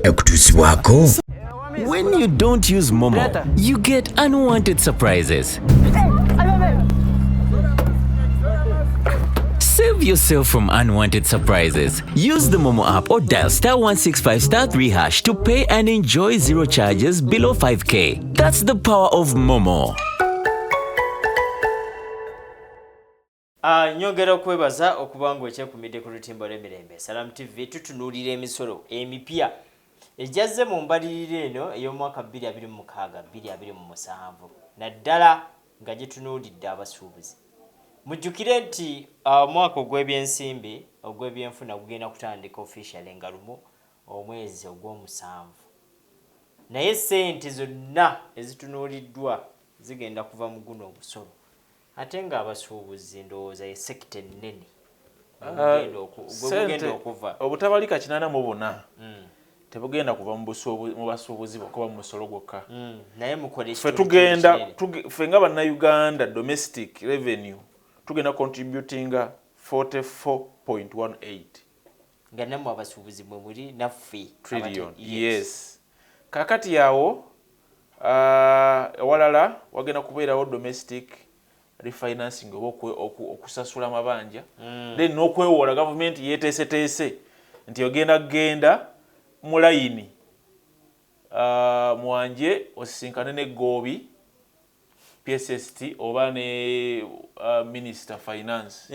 ekutuusibwako. When you don't use Momo, you get unwanted surprises. Save yourself from unwanted surprises. Use the Momo app or dial *165*3# to pay and enjoy zero charges below 5k. That's the power of Momo. Nyongera okwebaza okubanga ekyekumidde ku lutimbo lw'emirembe. Salam TV tutunuulira emisolo emipya ejazze mu mbalirira eno ey'omwaka 2026-2027 naddala nga gitunuulidde abasuubuzi. Mujjukire nti omwaka ogw'ebyensimbi ogw'ebyenfuna gugenda kutandika officially nga lumu omwezi ogw'omusanvu. Naye ssente zonna ezitunuuliddwa zigenda kuva mu guno omusolo. Ate nga abasuubuzi ndowooza ye sekita ennene gugenda okuva. Obutabalika 84 tebugenda kuva mu basuubuzi kuba mu musolo gwokka. Naye mukole ffe nga bannayuganda domestic revenue tugenda contributinga 44.18 nga nammwe abasuubuzi mwe muli naffe trillion. Yes. Kakati yawo ewalala wagenda kubeerawo domestic refinancing okusasula amabanja then n'okwewola gavumenti yeeteeseteese nti ogenda mu layini mwanje osisinkane ne Goobi PSST oba ne Minister Finance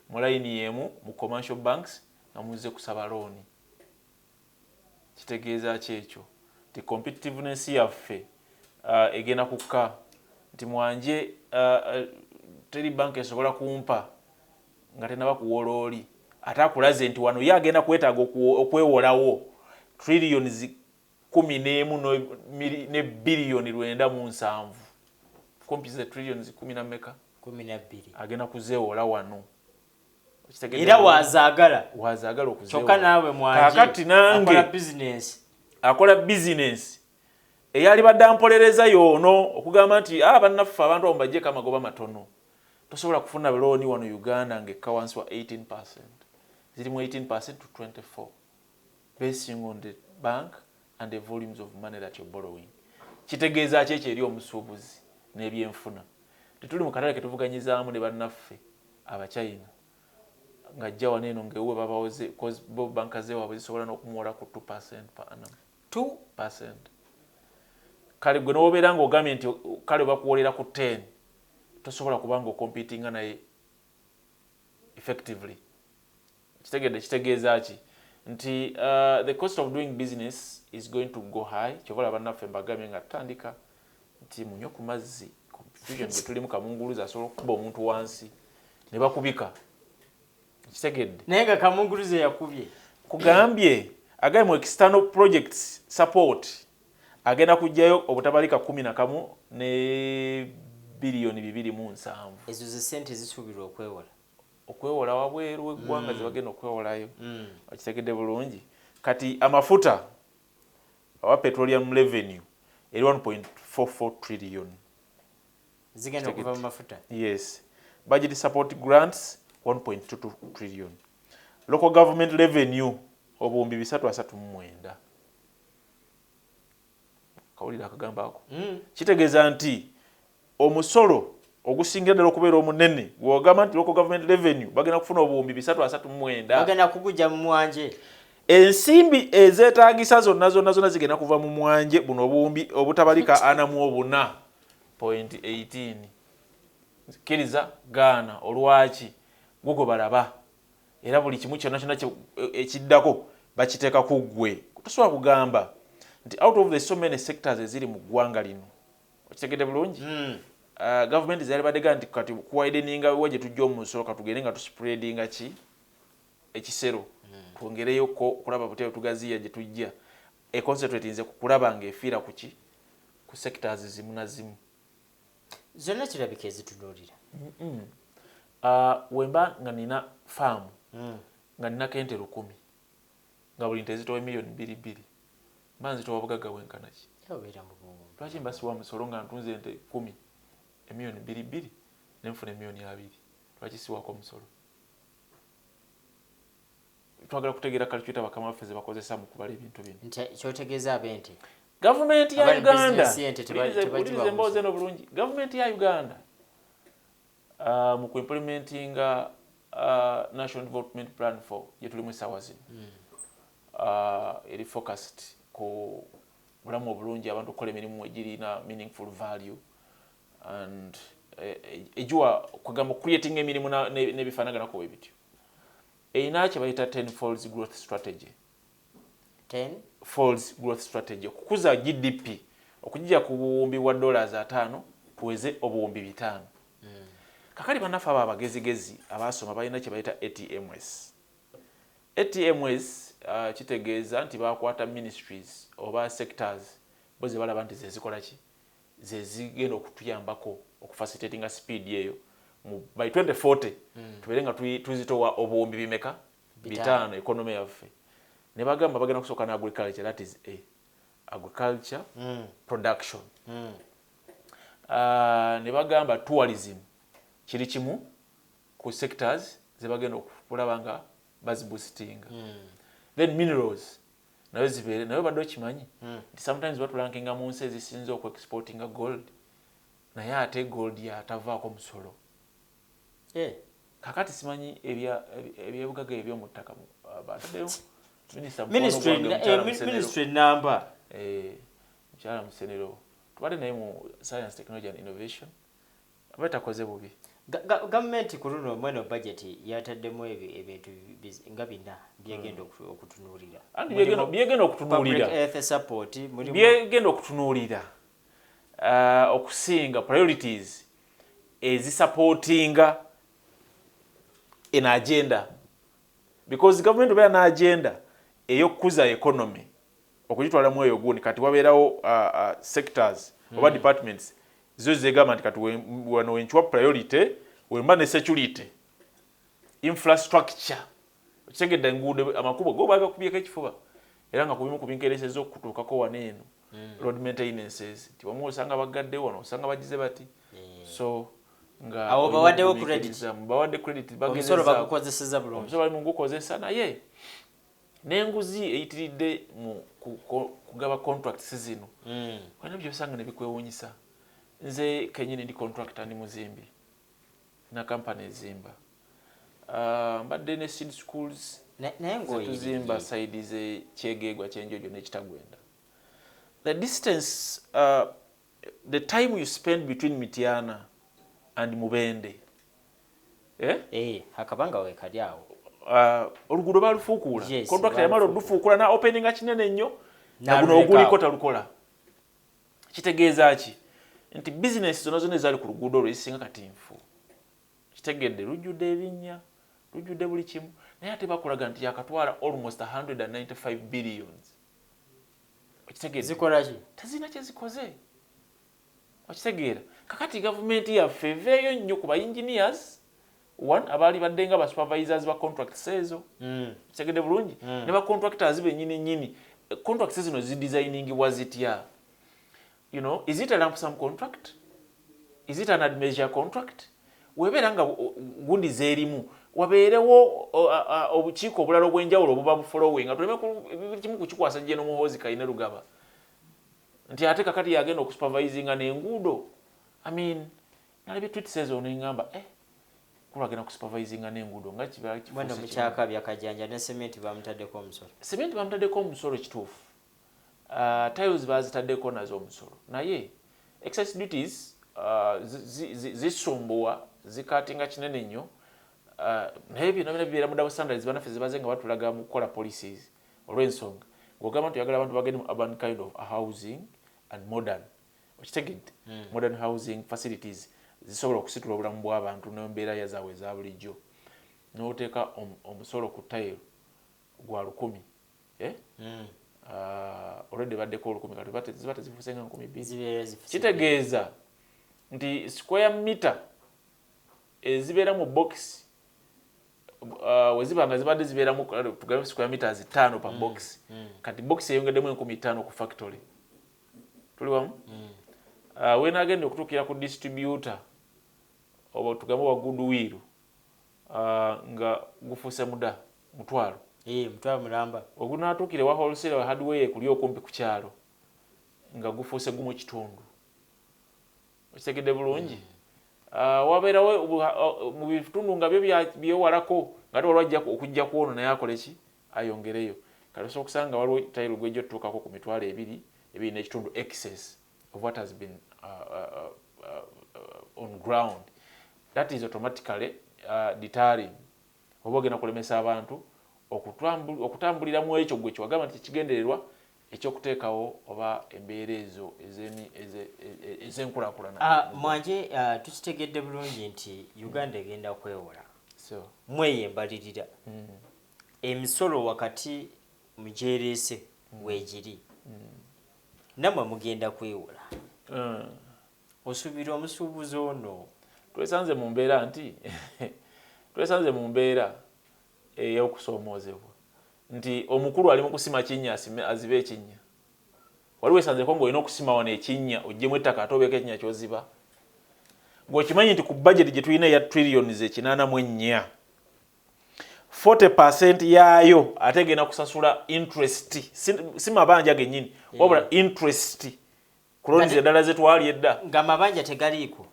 mu layini yemu mu commercial banks nga muze kusaba looni. Kitegeeza kyekyo nti competitiveness yaffe egenda kukka nti mwanje teri bank esobola kumpa nga tenaba kuwola oli ate akulaze nti wano ye agenda kwetaaga okwewolawo trillions 11 ne billioni 907 kumpize trillions 10 na meka 12 agenda kuzeewola wano. Era wazaagala okuzeewola kyokka naawe mwanje kakati nange akola business eyali badde ampolereza yoono okugamba nti bannaffe abantu abo mbaggyeko amagoba matono tosobola kufuna looni wano Uganda ng'ekka wansi wa 18%. Zirimu 18% to 24% basing on the bank and the volumes of money that you're borrowing. Kitegeeza ki ekyo eri omusuubuzi n'ebyenfuna. Tetuli mu katale ke tuvuganyizaamu ne bannaffe Abachina ng'ajja wano eno ng'ewe babawoze because bo banka zeewabwe zisobola n'okumuwola ku 2% per annum. 2%. Kale gwe n'obeera ng'ogambye nti kale bakuwolera ku 10 tosobola kubanga ocompetinga naye effectively. Kitegeeza ki nti the cost of doing business is going to go high. Kyobola bannaffe mbagambye nga tutandika nti munywe ku mazzi confusion gye tulimu kamunguluzi asobola okukuba omuntu wansi ne bakubika. Kitegedde naye nga kamunguluzi yakubye kugambye agaye mu external projects support agenda kujjayo obutabalika 11 ne billioni 2.7. Ezo ze sente zisuubirwa okwewola wabweru w'eggwanga ze bagenda okwewolayo. Okitegedde bulungi. Kati amafuta awa petroleum revenue eri 1.44 trillion zigenda kuva mu mafuta. Yes. Budget support grants 1.22 trillion. Local government revenue obuwumbi 339. Kawulira akagamba ako. Kitegeeza nti omusolo ogusingira ddala okubeera omunene gw'ogamba nti local government revenue bagenda kufuna obuwumbi 339. Bagenda kugujja mu mwanje. Ensimbi ezeetaagisa zonna zigenda kuva mu mwanje buno obuwumbi obutabalika 44.18. Kkiriza gaana olwaki gwe balaba era buli kimu kyonna ekiddako bakiteeka ku ggwe. Tosobola kugamba nti out of the so many sectors eziri mu ggwanga lino okitegedde bulungi. Government zali badega nti kati kuwideninga weje tujja omusolo katugende nga tuspreadinga ekisero twongereyo kulaba butebe tugaziya gye tujja concentrate nze kukulaba ng'efiira ku sectors zimu na zimu zonna kirabika ezitunuulira. Wemba nga nina farm nga nina kente 10 nga buli nte zitowa million 2 mbanzi towa bugagga bwenkana ki lwaki mbasiwa musolo nga ntunze ente 10 million 2 nenfuna million 2 lwaki siwako musolo. twagala kutegeera calculator bakama baffe ze bakozesa mu kubala ebintu bino. Kyotegeeza abenti. Gavumenti ya Uganda tebagibwa mboze no bulungi. Gavumenti ya Uganda mu kuimplementinga National Development Plan 4 yetulimu essaawa zino eri focused ku bulamu obulungi abantu okukola emirimu egirina meaningful value and ejuwa kugamba creating emirimu n'ebifaanaganako bwe bityo. Eyina kye bayita 10 folds growth strategy. 10 folds growth strategy okukuza GDP okujja ku buwumbi bwa $5 tuweze obuwumbi 5. Kakali banafa aba bagezigezi abasoma balina kye bayita ATMS. ATMS kitegeeza nti bakwata ministries oba sectors boze balaba nti zezikola ki zezigenda okutuyambako okufacilitatinga speed yeyo by 2040 tuberenga tuzitowa obuwumbi bimeka 5 economy yaffe. Ne bagamba bagenda kusooka na agriculture, that is agriculture production. Ne bagamba tourism kiri kimu ku sectors ze bagenda okulaba nga baziboostinga. Then minerals nayo zibeere nayo badde okimanyi nti sometimes batulankinga mu nsi ezisinza exportinga gold naye ate gold yatavaako musolo. Kakati simanyi ebyebugaga ebyomu ttaka bataddeyo ministry number Mchala Musenero tubadde naye mu science technology and innovation abatakoze bubi. Gavumenti ku luno mweno budget yataddemu ebintu nga bina byegenda okutunuulira. Byegenda okutunuulira. Public health support byegenda okutunuulira okusinga priorities ezisupportinga an agenda, because government beera na agenda eyokukuza economy okugitwala mu eyo gundi kati wabeerawo sectors oba departments zo zegamba nti kati wano wenchwa priority wemba ne security infrastructure okitegedde enguudo amakubo go baga kubyeka ekifuba era nga kubimu kubinkeresezo okutuukako waneeno road maintenances ti wamu osanga bagadde wano osanga bagize bati so nga awo bawaddewo credit bagezeza bakukozeseza bulungi omusolo mu gukozesa naye n'enguzi eyitiridde mu kugaba contracts zino kwa nabyo osanga ne bikwewuunyisa. Nze kenyini ndi contractor ndi muzimbi na company ezimba mbadde ne seed schools naye tuzimba side ze Kyegegwa Kyenjojo n'Ekitagwenda. The distance the time you spend between Mityana and Mubende akabanga wekali awo oluguudo balufuukuula yes, contractor yamala olufuukuula na openinga kinene nnyo na guno oguliko talukola. Kitegeeza ki nti business zonna zonna ezaali ku luguudo olwo ezisinga kati nfu. Kitegedde lujjudde ebinnya lujjudde buli kimu naye ate bakulaga nti yakatwala almost 195 billions. Okitegeedde zikola ki tezina kye zikoze. Okitegeera kakati gavumenti yaffe eveeyo nnyo ku ba engineers one abaali badde nga ba supervisors ba contracts ezo kitegedde bulungi ne ba contractors bennyini contracts zino zidesigningibwa zitya. You know, is it a lump sum contract? Is it an ad measure contract? Webeera nga gundi zeerimu wabeerewo obukiiko obulala obw'enjawulo obuba bufollowing nga tuleme kimu kukikwasa gye n'omuhoozi Kayine Lugaba nti ate kakati yagenda okusupervisinga n'enguudo. I mean nalabye tweet says ono engamba kulagenda kusupervisinga n'enguudo nga kibala kifuuse mweno mukyaka byakajanja ne cement bamutaddeko omusolo. Cement bamutaddeko omusolo kituufu. Tiles bazitaddeko nazo omusolo naye excess duties zisumbuwa zikatinga kinene nnyo naye bino bibeera mu double standards banaffe zibaze nga batulaga mu kukola policies olw'ensonga ng'ogamba nti oyagala abantu bagende mu urban kind of housing and modern okitegedde modern housing facilities zisobola okusitula obulamu bw'abantu n'embeera yazaabwe eza bulijjo n'oteeka omusolo ku tile gwa 100 already baddeko 10 kati ziba tezifuuse nga 12. Kitegeeza nti square meter ezibeera mu box weziba nga zibadde zibeeramu tugabe square meters 5 per box kati box eyongeddemu 15,000 ku factory tuli wamu wenaagenda okutuukira ku distributor oba tugambe wa goodwill nga gufuuse muda mutwalo mutwalo mulamba ogunaatuukire wa wholesale wa hardware kuli okumpi ku kyalo nga gufuuse gumu kitundu okitegedde bulungi wabeerawo mu bitundu nga byo byewalako nga tewalwajja okujja ku ono naye akole ki ayongereyo kati osobola okusanga waliwo tayiro gwejja otutuukako ku mitwalo ebiri n'ekitundu excess of what has been on ground. That is automatically deterring oba ogenda kulemesa abantu okutambulira mu ekyo gwe kiwagamba nti kigendererwa ekyokuteekawo oba embeera ezo ez'enkulaakulana. Mwanje tukitegedde bulungi nti Uganda egenda kwewola mweyembalirira emisolo wakati mu gyereese weegiri nammwe mugenda kwewola osuubira omusuubuzi ono twesanze mu mbeera ey'okusoomoozebwa nti omukulu ali mu kusima kinnya azibe ekinnya waliwo esanzeko ng'olina okusima wano ekinnya oggyemu ettaka ate obeeko ekinnya ky'oziba ng'okimanyi nti ku budget gye tulina eya trillions 84 40% yaayo ate egenda kusasula interest si mabanja gennyini wabula interest ku loans eddala ze twali edda nga mabanja tegaliiko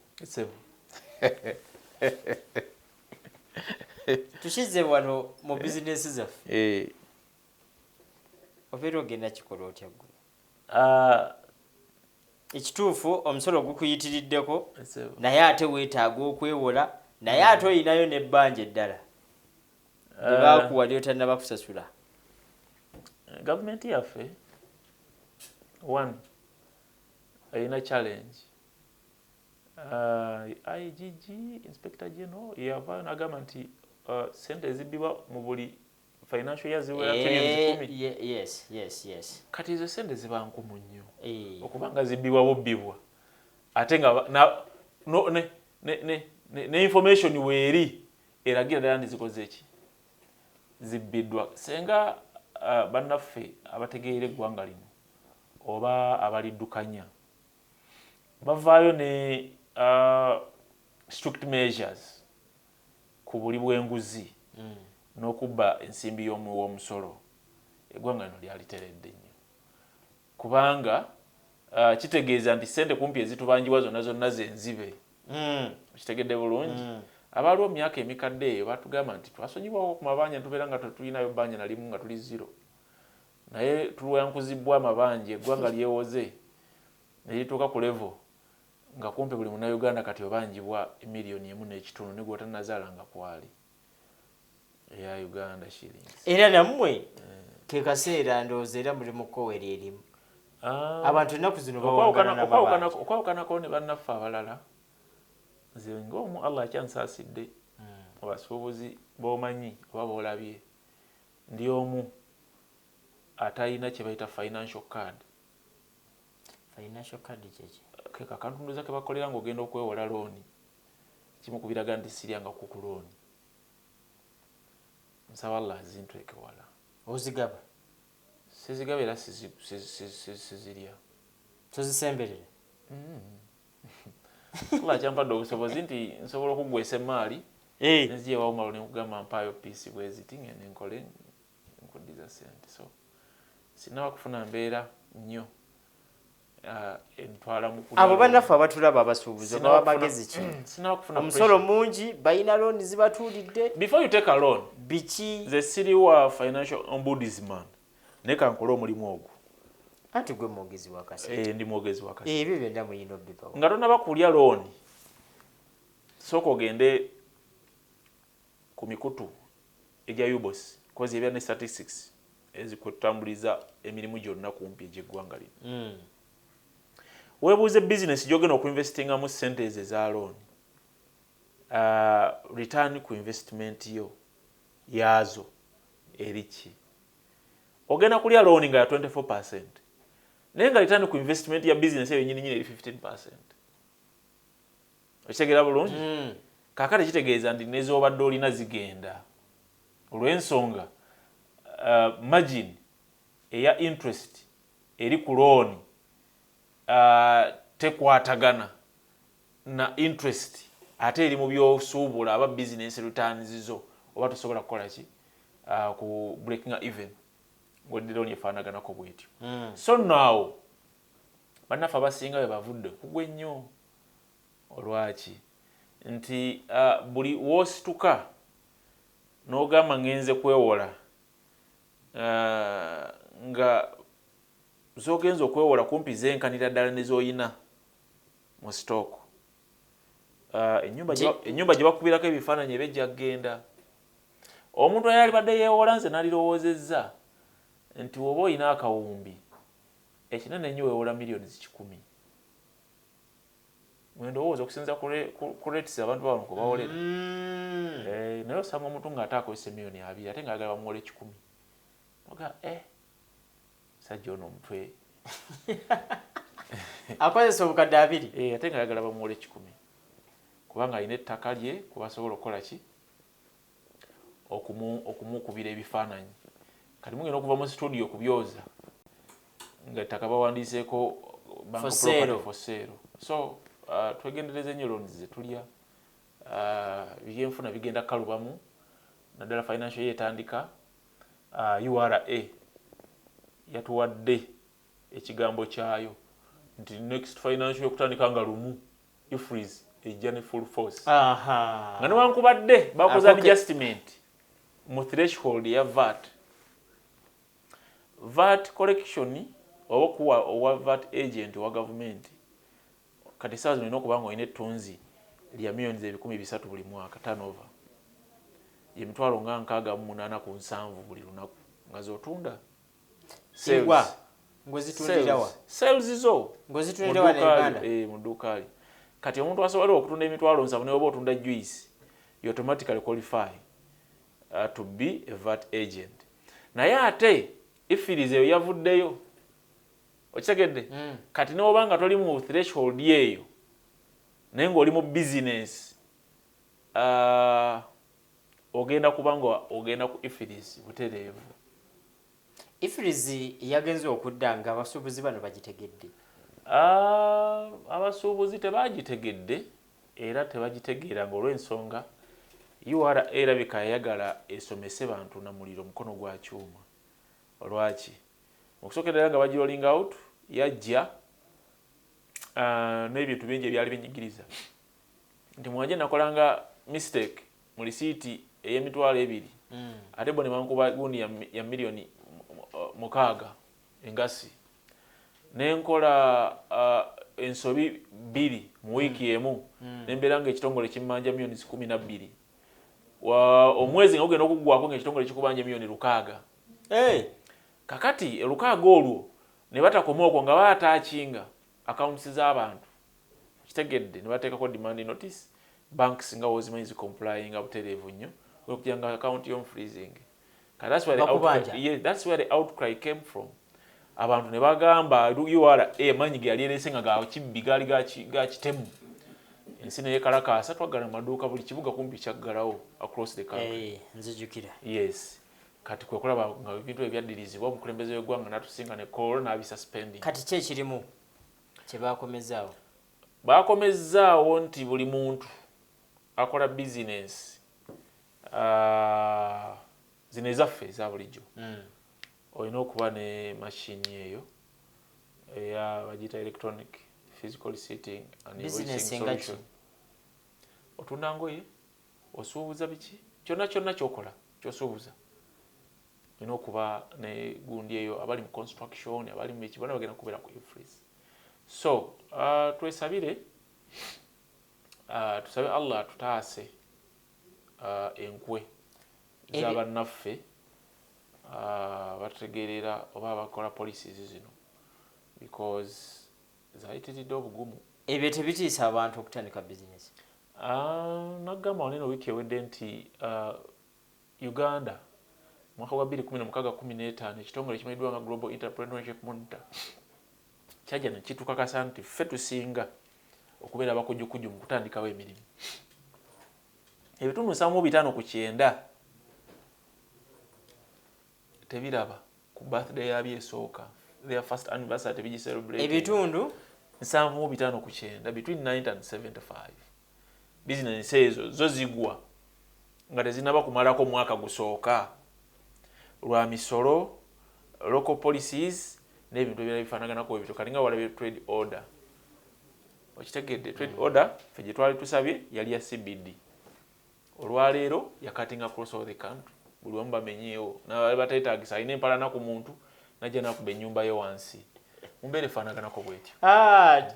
tukize wano mu bizinesi zaffe obeera ogenda kikola otya gwe ekituufu omusolo gukuyitiriddeko naye ate weetaaga okwewola naye ate oyinayo n'ebbanja eddala ebakuwa lyotannaba kusasula. Gavumenti yaffe one erina challenge IGG Inspector General yava n'agamba nti sente ezibbibwa mu buli financial year ziwera trillions 10. Yes. Kati ezo sente ziba nkumu nnyo okubanga zibbibwa bubbibwa ate nga ne information weeri eragira ddala ndi zikoze eki zibbiddwa senga bannaffe abategeera eggwanga lino oba abaliddukanya bavaayo ne strict measures ku buli bw'enguzi n'okubba ensimbi w'omusolo eggwanga lino lyaliteredde nnyo kubanga kitegeeza nti sente kumpi ezitubanjibwa zonna zenzibe kitegedde bulungi abaaliwo myaka emikadde eyo batugamba nti twasonyibwako ku mabanja tubeera nga tetulinayo bbanja nalimu nga tuli zero naye tulwankuzibwa amabanja eggwanga lyewoze nerituuka ku level nga kumpi buli munnauganda kati obanjibwa miliyoni 1.5 ne gw'otannazaala nga kwali eya Uganda shillings. Era nammwe ke kaseera ndowooza era muli mu kkoweera erimu abantu ennaku zino okwawukanako ne bannaffe abalala nze ng'omu Allah akyansaasidde abasuubuzi b'omanyi oba b'olabye ndi omu atalina kye bayita financial card. Financial card kyeki ke kakantunduza ke bakolera ng'ogenda okwewola looni kimu ku biraga nti siryanga ku looni nsaba Allah azintweke wala ozigaba sizigaba era sizirya tozisemberere Allah kyampadde obusobozi nti nsobola okugwesa emaali nziyewawo malo nekugamba mpaayo piisi bweziti ngende nkole nkuddiza sente so sinaba kufuna mbeera nnyo entwala mu abo bannaffe abatulaba abasuubuzi baba magezi ki omusolo mungi balina looni zibatuulidde before you take a loan biki nze siriwa financial ombudsman naye kankole omulimu ogwo anti gwe mwogezi wa kasente ndi mwogezi wa kasente ebyo byonna muyina obbibawo nga tonnaba kulya looni sooka ogende ku mikutu egya UBOS kozi ebya ne statistics ezikutambuliza emirimu gyonna kumpi egy'eggwanga lino weebuuze bizinesi gy'ogenda okuinvestingamu ssente ezo eza looni return ku investment yo yaazo eri ki ogenda kulya looni nga ya 24% naye nga return ku investment ya bizinesi eyo nyini eri 15%. Okitegeera bulungi kaakati kitegeeza nti nez'obadde olina zigenda olw'ensonga margin eya interest eri ku looni tekwatagana na interest ate eri mu byosuubula aba business returns zo oba tosobola kukola ki ku breaking even ng'oddira oni efaanaganako bw'etyo. So now bannaffe abasinga be bavudde kugwe nnyo olwaki nti buli w'osituka n'ogamba ngenze kwewola nga z'ogenza okwewola kumpi zenkanira ddala ne z'oyina mu sitooko. Ennyumba gye bakubirako ebifaananyi ebejja kgenda. Omuntu ayali badde yeewola nze n'alirowoozezza nti woba olina akawumbi ekinene ennyo weewola miliyoni 100. Mwendowooza okusinza ku rates abantu bawano kwe bawolera. Naye osanga omuntu ng'ate akozesa miliyoni 2 ate ng'ayagala bamuwola 10. Oga sajja ono omutwe akozesa obukadde 2 ate ng'ayagala bamuwola 10 kubanga alina ettaka lye kuba asobola okukola ki okumukubira ebifaananyi. Kati mugenda okuva mu studio kubyoza nga ettaka bawandiiseeko bank property for sale. So twegendereze nnyo loans ze tulya, ebyenfuna bigenda kalubamu naddala financial year etandika. URA yatuwadde ekigambo kyayo nti next financial okutandika nga lumu IFRS ejja ne full force. Nga newankubadde bakoze adjustment mu threshold ya VAT collection owa VAT agent wa government kati saazi olina okuba nga olina ettunzi lya millions 300 buli mwaka turnover emitwalo nga 68 ku 7 buli lunaku nga zotunda sales zo mu dduuka li. Kati omuntu asobola okutunda emitwalo 7 ne oba otunda juice you automatically qualify to be a VAT agent. Naye ate IFRS eyo yavuddeyo okitegedde. Kati n'oba nga toli mu threshold yeeyo naye ng'oli mu business ogenda kubanga ogenda ku IFRS butereevu. IFRS yagenze okudda nga abasuubuzi bano bagitegedde. Abasuubuzi tebagitegedde era tebagitegeera ng'olw'ensonga URA erabika yayagala esomese bantu na muliro mukono gwa kyuma. Olwaki okusookerera nga bagi rolling out yajja n'ebintu bingi ebyali binyigiriza nti mwanje nakolanga mistake mu lisiiti ey'emitwalo 2 ate bo ne bankuba gundi ya miliyoni 6 engasi nenkola ensobi 2 mu wiiki emu nembeera nga ekitongole kimmanja miliyoni 12 omwezi nga gugenda okuggwako ng'ekitongole kikubanja miliyoni 600. Kakati 600 olwo ne batakoma okwo nga baataakinga accounts z'abantu kitegedde ne bateekako demand notice banks nga wozimanyi zicomplying butereevu nnyo okugira nga account y'omu freezing. That's where the outcry came from. Abantu ne bagamba URA amanyi ge yali erese nga gakibbi gaali ga kitemu. Ensi ne yekalakaasa twaggala mu maduuka buli kibuga kumpi kyaggalawo across the country. Nzijukira. Yes. Kati kwe kulaba nga ebintu ebyaddirizibwa omukulembeze w'eggwanga n'atusinga ne call n'abisuspending. Kati ki ekirimu kye baakomezaawo? Baakomezaawo nti buli muntu akola business zino ezaffe eza bulijjo olina okuba ne mashini eyo eya bagiyita electronic physical receipting and invoicing solution. Otunda ngoye osuubuza biki kyonna kyokola kyosuubuza olina okuba ne gundi eyo abali mu construction abali mu biki bonna bagenda kubeera ku IFRS. So twesabire tusabe Allah tutaase enkwe z'abannaffe bategeerera oba bakola policies zino because zayitiridde obugumu. Ebyo tebitiisa abantu okutandika bizinesi? Nagamba waneno wiiki ewedde nti Uganda mwaka gwa 2016-15 ekitongole kimanyiddwa nga Global Entrepreneurship Monitor kyajja ne kitukakasa nti ffe tusinga okubeera abakujjukujju mu kutandikawo emirimu. Ebitundu 75 ku 9 tebiraba ku birthday yabyo esooka their first anniversary tebigi celebrate. Ebitundu 75 ku 9 between 90 and 75 business ezo zo zigwa nga tezinaba kumalako mwaka gusooka lwa misolo, local policies n'ebintu ebirala bifaanaganako ebyo kalinga walabe trade order. Okitegedde trade order ffe gye twali tusabye yali ya CBD. Olwaleero yakatinga across all the country. Buli omu bamenyeewo n'abateetaagisa alina empalana ku muntu najja nakuba ennyumba ye wansi. Mumbeera efaanaganako bwetyo.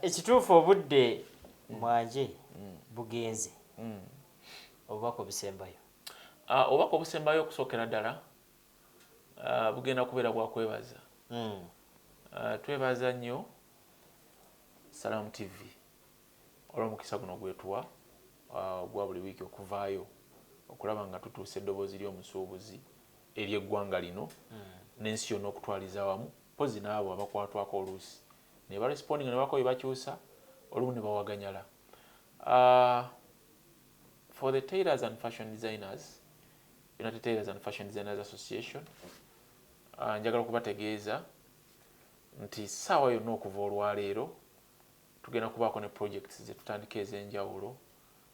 Ekituufu obudde mwanje bugenze. Obubaka obusembayo. Obubaka obusembayo okusookera ddala bugenda kubeera bwa kwebaza. Twebaza nnyo Salam TV olw'omukisa guno gwetuwa gwa buli wiiki okuvaayo okulaba nga tutuusa eddoboozi ly'omusuubuzi ery'eggwanga lino n'ensi yonna okutwaliza wamu pozi n'abo abakwatwako oluusi ne baresponding ne bako bye bakyusa olumu ne bawaganyala. For the tailors and fashion designers, United Tailors and Fashion Designers Association, njagala okubategeeza nti ssaawa yonna okuva olwaleero tugenda kubaako ne projects ze tutandika ez'enjawulo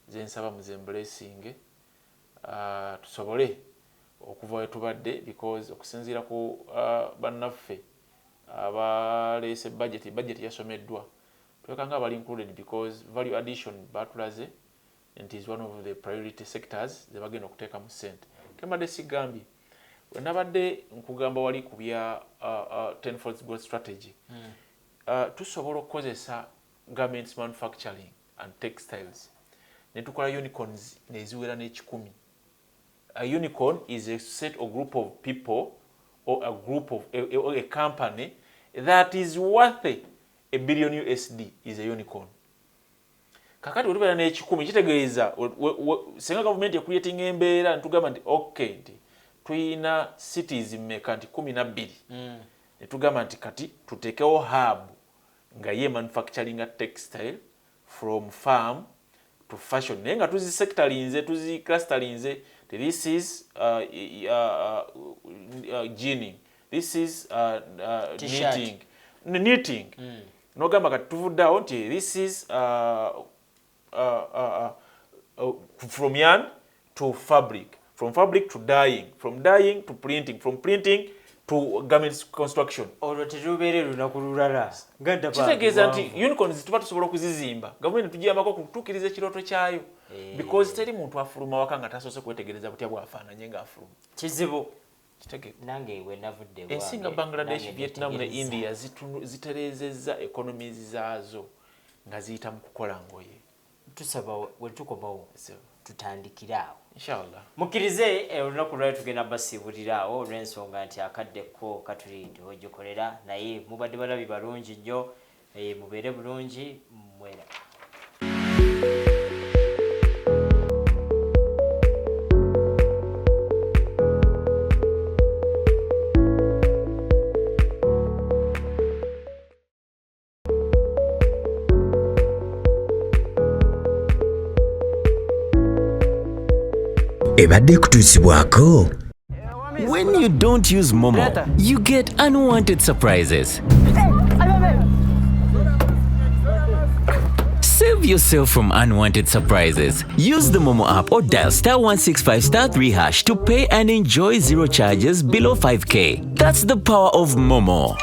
zensaba muzembulesinge tusobole okuva we tubadde because okusinziira ku bannaffe abaleese budget yasomeddwa twekanga abali included because value addition batulaze nti is one of the priority sectors ze bagenda okuteeka mu ssente. Kembadde sigambye wenabadde nkugamba wali ku bya 10 folds growth strategy tusobola okukozesa garments manufacturing and textiles ne tukola unicorns neziwera n'ekikumi. A unicorn is a set or group of people or a group of a company that is worth $1 billion USD is a unicorn. Kakati wetubeera n'ekikumi kitegeeza senga government ecreating embeera ntugamba nti okay nti tuyina cities mmeka nti 12 ne tugamba nti kati tuteekewo hub nga ye manufacturing a textile from farm to fashion naye nga tuzi sectorinze tuzi clusterinze. This is ginning, this is knitting. Nogamba kati tuvuddeawo nti this is from yarn to fabric, from fabric to dyeing, from dyeing to printing, from printing to garment construction. Olwo terubeere lunaku lulala. Kitegeeza nti unicorns tuba tusobola okuzizimba gavumenti tugiyambako kutuukiriza ekirooto kyayo because teri muntu afuluma waka nga tasoose kwetegereza butya bwafaananye ng'afuluma. Kizibu. Kitegeeza nange we navudde ensi nga Bangladesh, Vietnam ne India zitereezezza economies zaazo nga ziyita mu kukola ngoye. Tusaba we tukomawo tutandikira awo inshallah. Mukkirize olunaku lwali tugenda basiibulira awo olw'ensonga nti akaddeko katulinde ogikolera naye mubadde balabi balungi nnyo mubeere bulungi mwera. Ebadde kutuusibwako. When you don't use Momo, you get unwanted surprises. Save yourself from unwanted surprises. Use the Momo app or dial *165*3# to pay and enjoy zero charges below 5K. That's the power of Momo.